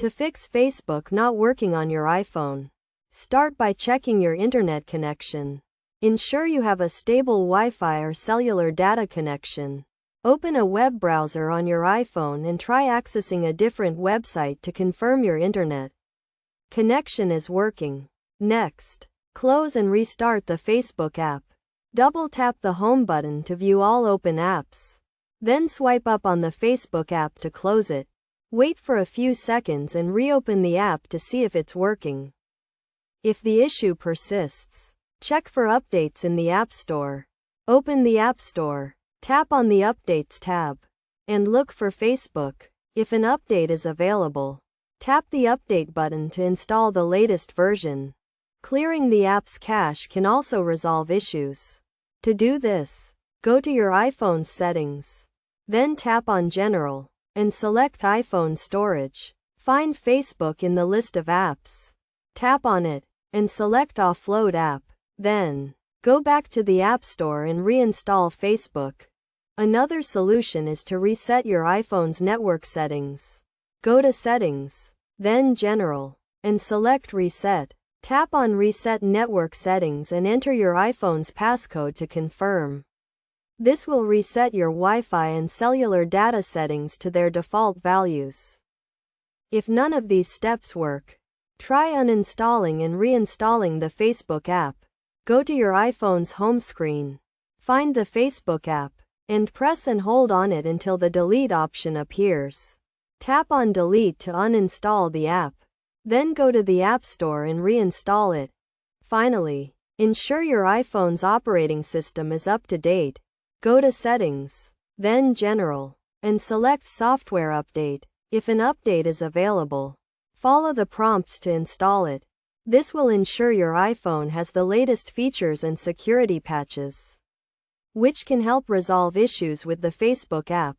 To fix Facebook not working on your iPhone, start by checking your internet connection. Ensure you have a stable Wi-Fi or cellular data connection. Open a web browser on your iPhone and try accessing a different website to confirm your internet connection is working. Next, close and restart the Facebook app. Double-tap the home button to view all open apps. Then swipe up on the Facebook app to close it. Wait for a few seconds and reopen the app to see if it's working. If the issue persists, check for updates in the App Store. Open the App Store, tap on the Updates tab, and look for Facebook. If an update is available, tap the Update button to install the latest version. Clearing the app's cache can also resolve issues. To do this, go to your iPhone's settings. Then tap on General, and select iPhone Storage. Find Facebook in the list of apps. Tap on it, and select Offload App. Then, go back to the App Store and reinstall Facebook. Another solution is to reset your iPhone's network settings. Go to Settings, then General, and select Reset. Tap on Reset Network Settings and enter your iPhone's passcode to confirm. This will reset your Wi-Fi and cellular data settings to their default values. If none of these steps work, try uninstalling and reinstalling the Facebook app. Go to your iPhone's home screen, find the Facebook app, and press and hold on it until the delete option appears. Tap on Delete to uninstall the app. Then go to the App Store and reinstall it. Finally, ensure your iPhone's operating system is up to date. Go to Settings, then General, and select Software Update. If an update is available, follow the prompts to install it. This will ensure your iPhone has the latest features and security patches, which can help resolve issues with the Facebook app.